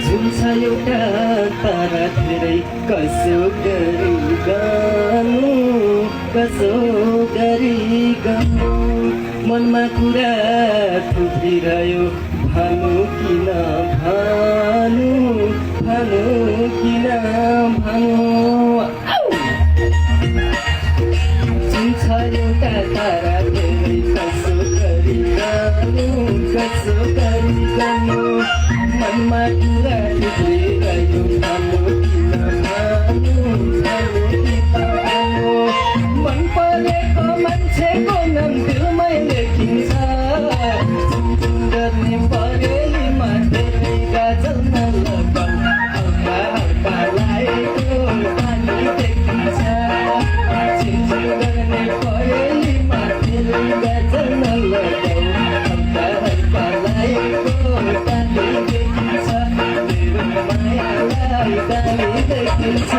हुन्छ एउटा तारा धेरै कसो गरी गानु कसो गरी गानु मनमा कुरा थुप्रिरह्यो भानु किन भानु भानु किन भानु हुन्छ एउटा तारा धेरै कसो गरी गानु कसो गरी गानु मनमा कुरा थुप्रिरह्यो भानु किन भानु भानु किन भानु मन परेको मान्छेको नाम दिलमै लेखिन्छ चुमचुम गर्ने परेलीमा धेरै गाजल नलगाऊ हल्का हल्का लागेको पानी देखिन्छ चिमचिम गर्ने परेलीमा धेरै गाजल नलगाऊ हल्का हल्का लागेको पानी देखिन्छ मेरो मायालाई दामी देखिन्छ